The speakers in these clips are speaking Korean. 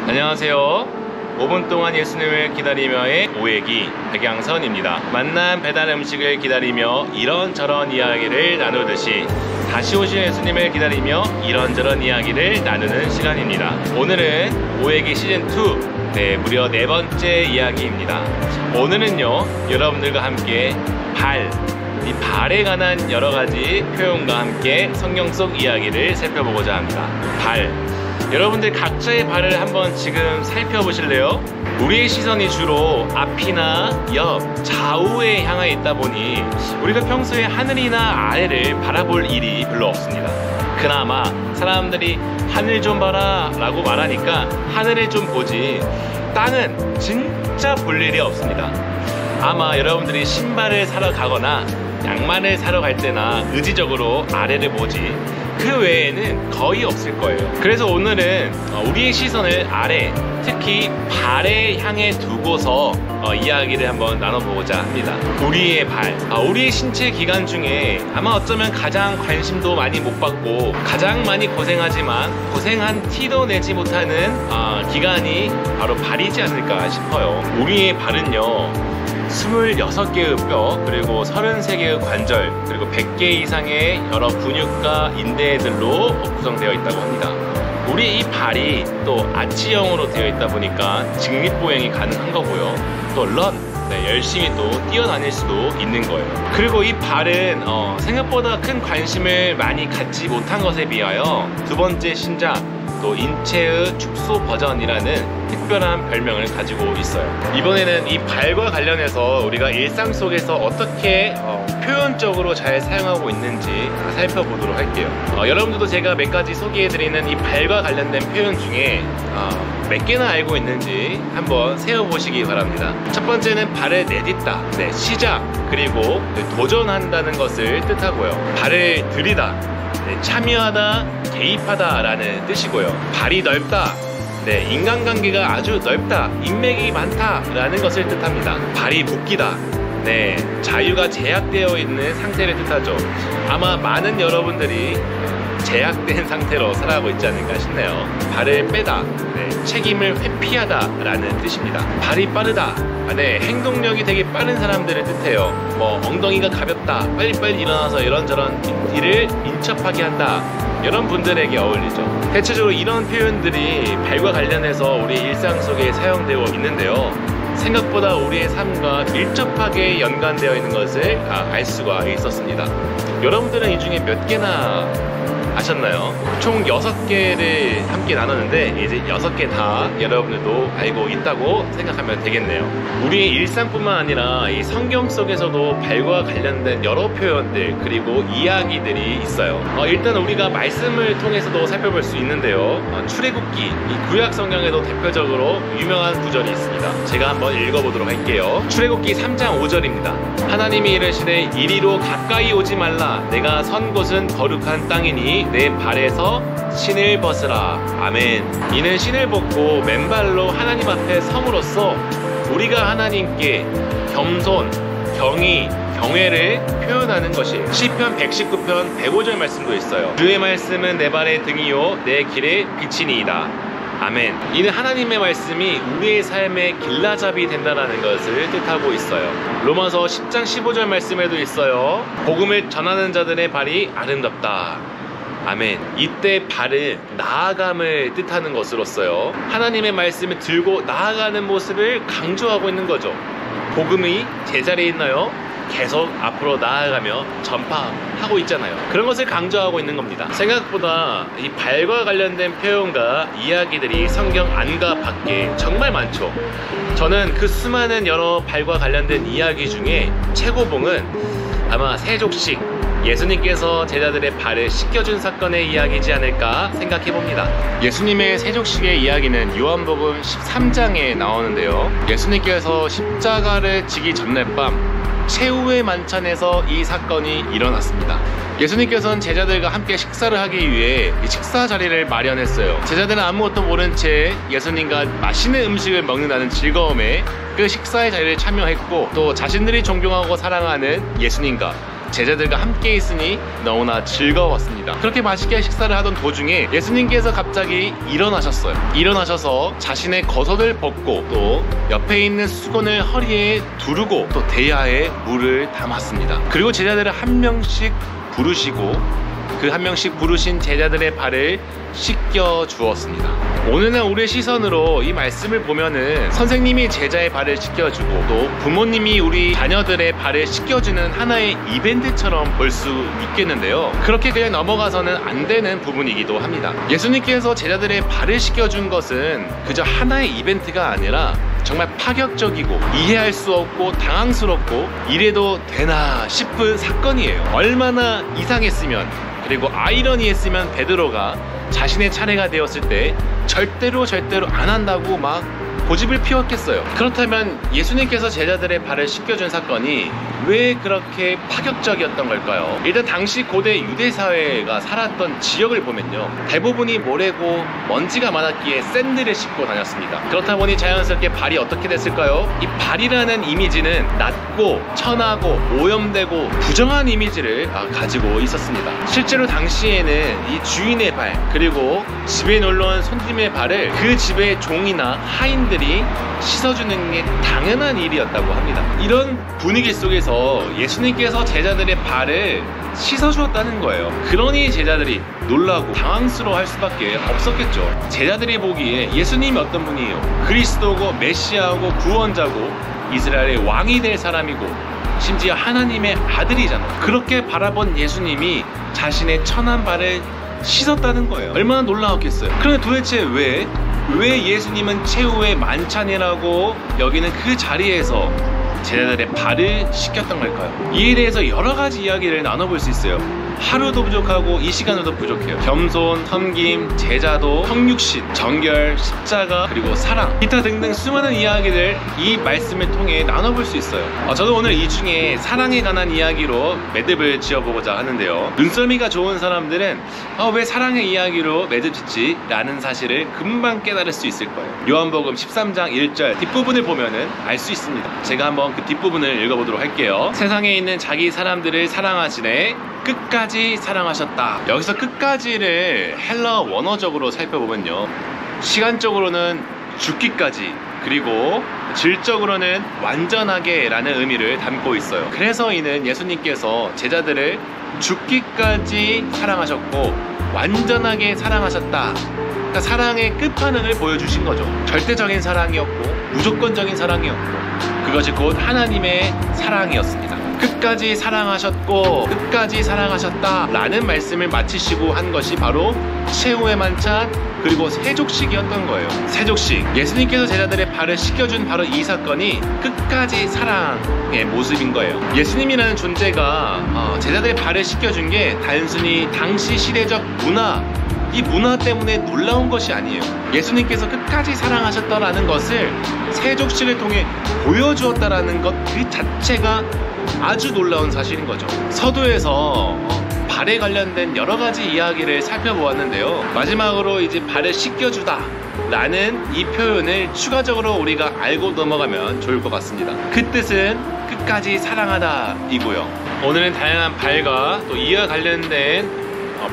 안녕하세요. 5분 동안 예수님을 기다리며의 오해기 백양선입니다. 만난 배달 음식을 기다리며 이런저런 이야기를 나누듯이 다시 오실 예수님을 기다리며 이런저런 이야기를 나누는 시간입니다. 오늘은 오해기 시즌2 무려 4번째 이야기입니다. 오늘은요, 여러분들과 함께 이 발에 관한 여러가지 표현과 함께 성경 속 이야기를 살펴보고자 합니다. 여러분들 각자의 발을 한번 지금 살펴보실래요? 우리의 시선이 주로 앞이나 옆, 좌우에 향해 있다 보니 우리가 평소에 하늘이나 아래를 바라볼 일이 별로 없습니다. 그나마 사람들이 하늘 좀 봐라 라고 말하니까 하늘을 좀 보지 땅은 진짜 볼 일이 없습니다. 아마 여러분들이 신발을 사러 가거나 양말을 사러 갈 때나 의지적으로 아래를 보지 그 외에는 거의 없을 거예요. 그래서 오늘은 우리의 시선을 아래, 특히 발에 향해 두고서 이야기를 한번 나눠보고자 합니다. 우리의 발, 우리의 신체 기관 중에 아마 어쩌면 가장 관심도 많이 못 받고 가장 많이 고생하지만 고생한 티도 내지 못하는 기관이 바로 발이지 않을까 싶어요. 우리의 발은요, 26개의 뼈, 그리고 33개의 관절, 그리고 100개 이상의 여러 근육과 인대들로 구성되어 있다고 합니다. 우리 이 발이 또 아치형으로 되어 있다 보니까 직립보행이 가능한 거고요. 또 열심히 또 뛰어다닐 수도 있는 거예요. 그리고 이 발은 생각보다 큰 관심을 많이 갖지 못한 것에 비하여 두 번째 신장, 또 인체의 축소 버전이라는 특별한 별명을 가지고 있어요. 이번에는 이 발과 관련해서 우리가 일상 속에서 어떻게 표현적으로 잘 사용하고 있는지 살펴보도록 할게요. 여러분들도 제가 몇 가지 소개해드리는 이 발과 관련된 표현 중에 몇 개나 알고 있는지 한번 세어보시기 바랍니다. 첫 번째는 발을 내딛다, 시작, 그리고 도전한다는 것을 뜻하고요. 발을 들이다, 참여하다, 개입하다 라는 뜻이고요. 발이 넓다, 인간관계가 아주 넓다, 인맥이 많다 라는 것을 뜻합니다. 발이 묶이다, 자유가 제약되어 있는 상태를 뜻하죠. 아마 많은 여러분들이 제약된 상태로 살아가고 있지 않을까 싶네요. 발을 빼다, 책임을 회피하다 라는 뜻입니다. 발이 빠르다, 행동력이 되게 빠른 사람들을 뜻해요. 엉덩이가 가볍다, 빨리빨리 일어나서 이런저런 일을 민첩하게 한다, 이런 분들에게 어울리죠. 대체적으로 이런 표현들이 발과 관련해서 우리 일상 속에 사용되어 있는데요, 생각보다 우리의 삶과 밀접하게 연관되어 있는 것을 알 수가 있었습니다. 여러분들은 이 중에 몇 개나 아셨나요? 총 6개를 함께 나눴는데 이제 6개 다 여러분들도 알고 있다고 생각하면 되겠네요. 우리의 일상뿐만 아니라 이 성경 속에서도 발과 관련된 여러 표현들, 그리고 이야기들이 있어요. 일단 우리가 말씀을 통해서도 살펴볼 수 있는데요, 출애굽기, 이 구약 성경에도 대표적으로 유명한 구절이 있습니다. 제가 한번 읽어보도록 할게요. 출애굽기 3장 5절입니다. 하나님이 이르시되 이리로 가까이 오지 말라. 내가 선 곳은 거룩한 땅이니 내 발에서 신을 벗으라. 아멘. 이는 신을 벗고 맨발로 하나님 앞에 섬으로써 우리가 하나님께 겸손, 경의, 경외를 표현하는 것이 시편 119편 105절 말씀도 있어요. 주의 말씀은 내 발의 등이요 내 길의 빛이니이다. 아멘. 이는 하나님의 말씀이 우리의 삶의 길라잡이 된다는 것을 뜻하고 있어요. 로마서 10장 15절 말씀에도 있어요. 복음을 전하는 자들의 발이 아름답다. 아멘. 이때 발은 나아감을 뜻하는 것으로서요, 하나님의 말씀을 들고 나아가는 모습을 강조하고 있는 거죠. 복음이 제자리에 있나요? 계속 앞으로 나아가며 전파하고 있잖아요. 그런 것을 강조하고 있는 겁니다. 생각보다 이 발과 관련된 표현과 이야기들이 성경 안과 밖에 정말 많죠. 저는 그 수많은 여러 발과 관련된 이야기 중에 최고봉은 아마 세족식, 예수님께서 제자들의 발을 씻겨준 사건의 이야기이지 않을까 생각해봅니다. 예수님의 세족식의 이야기는 요한복음 13장에 나오는데요, 예수님께서 십자가를 지기 전날 밤 최후의 만찬에서 이 사건이 일어났습니다. 예수님께서는 제자들과 함께 식사를 하기 위해 이 식사 자리를 마련했어요. 제자들은 아무것도 모른 채 예수님과 맛있는 음식을 먹는다는 즐거움에 그 식사의 자리를 참여했고, 또 자신들이 존경하고 사랑하는 예수님과 제자들과 함께 있으니 너무나 즐거웠습니다. 그렇게 맛있게 식사를 하던 도중에 예수님께서 갑자기 일어나셨어요. 일어나셔서 자신의 겉옷을 벗고 또 옆에 있는 수건을 허리에 두르고 또 대야에 물을 담았습니다. 그리고 제자들을 한 명씩 부르시고 그 한 명씩 부르신 제자들의 발을 씻겨 주었습니다. 오늘은 우리의 시선으로 이 말씀을 보면은 선생님이 제자의 발을 씻겨주고 또 부모님이 우리 자녀들의 발을 씻겨주는 하나의 이벤트처럼 볼 수 있겠는데요. 그렇게 그냥 넘어가서는 안 되는 부분이기도 합니다. 예수님께서 제자들의 발을 씻겨준 것은 그저 하나의 이벤트가 아니라 정말 파격적이고 이해할 수 없고 당황스럽고 이래도 되나 싶은 사건이에요. 얼마나 이상했으면, 그리고 아이러니했으면 베드로가 자신의 차례가 되었을 때 절대로 안 한다고 막 고집을 피웠겠어요. 그렇다면 예수님께서 제자들의 발을 씻겨준 사건이 왜 그렇게 파격적이었던 걸까요? 일단 당시 고대 유대 사회가 살았던 지역을 보면요, 대부분이 모래고 먼지가 많았기에 샌들을 신고 다녔습니다. 그렇다 보니 자연스럽게 발이 어떻게 됐을까요? 이 발이라는 이미지는 낮고 천하고 오염되고 부정한 이미지를 가지고 있었습니다. 실제로 당시에는 이 주인의 발, 그리고 집에 놀러온 손님의 발을 그 집의 종이나 하인들이 씻어주는 게 당연한 일이었다고 합니다. 이런 분위기 속에서 예수님께서 제자들의 발을 씻어주었다는 거예요. 그러니 제자들이 놀라고 당황스러워할 수밖에 없었겠죠. 제자들이 보기에 예수님이 어떤 분이에요? 그리스도고 메시아고 구원자고 이스라엘의 왕이 될 사람이고 심지어 하나님의 아들이잖아요. 그렇게 바라본 예수님이 자신의 천한 발을 씻었다는 거예요. 얼마나 놀라웠겠어요. 그런데 도대체 왜 예수님은 최후의 만찬이라고 여기는 그 자리에서 제자들의 발을 씻겼던 걸까요? 이에 대해서 여러 가지 이야기를 나눠볼 수 있어요. 하루도 부족하고 이 시간으로도 부족해요. 겸손, 섬김, 제자도, 성육신, 정결, 십자가, 그리고 사랑, 기타 등등 수많은 이야기들 이 말씀을 통해 나눠볼 수 있어요. 저도 오늘 이 중에 사랑에 관한 이야기로 매듭을 지어보고자 하는데요. 눈썰미가 좋은 사람들은 왜 사랑의 이야기로 매듭 짓지? 라는 사실을 금방 깨달을 수 있을 거예요. 요한복음 13장 1절 뒷부분을 보면은 알 수 있습니다. 제가 한번 그 뒷부분을 읽어보도록 할게요. 세상에 있는 자기 사람들을 사랑하시네 끝까지 사랑하셨다. 여기서 끝까지를 헬러 원어적으로 살펴보면요, 시간적으로는 죽기까지, 그리고 질적으로는 완전하게 라는 의미를 담고 있어요. 그래서 이는 예수님께서 제자들을 죽기까지 사랑하셨고 완전하게 사랑하셨다. 그러니까 사랑의 끝판왕을 보여주신 거죠. 절대적인 사랑이었고 무조건적인 사랑이었고 그것이 곧 하나님의 사랑이었습니다. 끝까지 사랑하셨고 끝까지 사랑하셨다 라는 말씀을 마치시고 한 것이 바로 최후의 만찬, 그리고 세족식이었던 거예요. 세족식, 예수님께서 제자들의 발을 씻겨준 바로 이 사건이 끝까지 사랑의 모습인 거예요. 예수님이라는 존재가 제자들의 발을 씻겨준 게 단순히 당시 시대적 문화, 이 문화 때문에 놀라운 것이 아니에요. 예수님께서 끝까지 사랑하셨다라는 것을 세족식을 통해 보여주었다라는 것 그 자체가 아주 놀라운 사실인 거죠. 서두에서 발에 관련된 여러 가지 이야기를 살펴보았는데요, 마지막으로 이제 발을 씻겨주다 라는 이 표현을 추가적으로 우리가 알고 넘어가면 좋을 것 같습니다. 그 뜻은 끝까지 사랑하다 이고요. 오늘은 다양한 발과 또 이와 관련된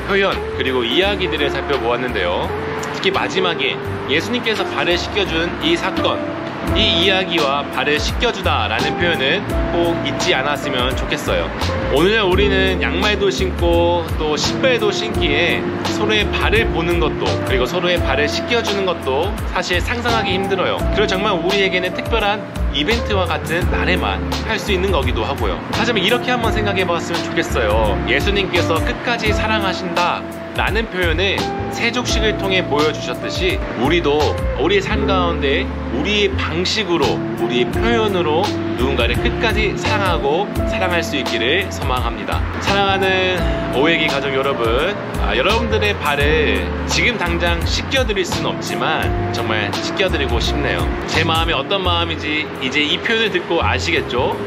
표현 그리고 이야기들을 살펴보았는데요, 특히 마지막에 예수님께서 발을 씻겨준 이 사건, 이 이야기와 발을 씻겨주다 라는 표현은 꼭 잊지 않았으면 좋겠어요. 오늘 우리는 양말도 신고 또 신발도 신기에 서로의 발을 보는 것도, 그리고 서로의 발을 씻겨주는 것도 사실 상상하기 힘들어요. 그리고 정말 우리에게는 특별한 이벤트와 같은 날에만 할 수 있는 거기도 하고요. 하지만 이렇게 한번 생각해 봤으면 좋겠어요. 예수님께서 끝까지 사랑하신다 라는 표현을 세족식을 통해 보여주셨듯이 우리도 우리의 삶 가운데 우리의 방식으로, 우리의 표현으로 누군가를 끝까지 사랑하고 사랑할 수 있기를 소망합니다. 사랑하는 오해기 가족 여러분, 여러분들의 발을 지금 당장 씻겨드릴 수는 없지만 정말 씻겨드리고 싶네요. 제 마음이 어떤 마음인지 이제 이 표현을 듣고 아시겠죠?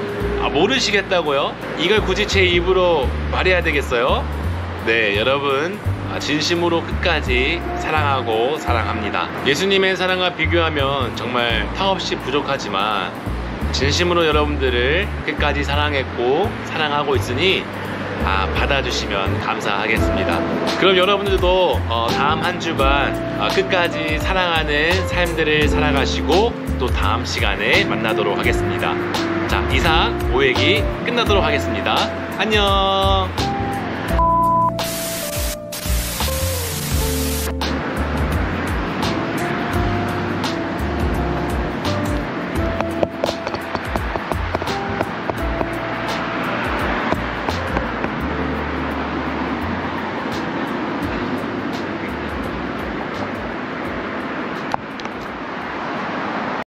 모르시겠다고요? 이걸 굳이 제 입으로 말해야 되겠어요? 네, 여러분 진심으로 끝까지 사랑하고 사랑합니다. 예수님의 사랑과 비교하면 정말 턱없이 부족하지만 진심으로 여러분들을 끝까지 사랑했고 사랑하고 있으니 받아주시면 감사하겠습니다. 그럼 여러분들도 다음 한 주간 끝까지 사랑하는 삶들을 살아가시고 또 다음 시간에 만나도록 하겠습니다. 자, 이상 오획이 끝나도록 하겠습니다. 안녕.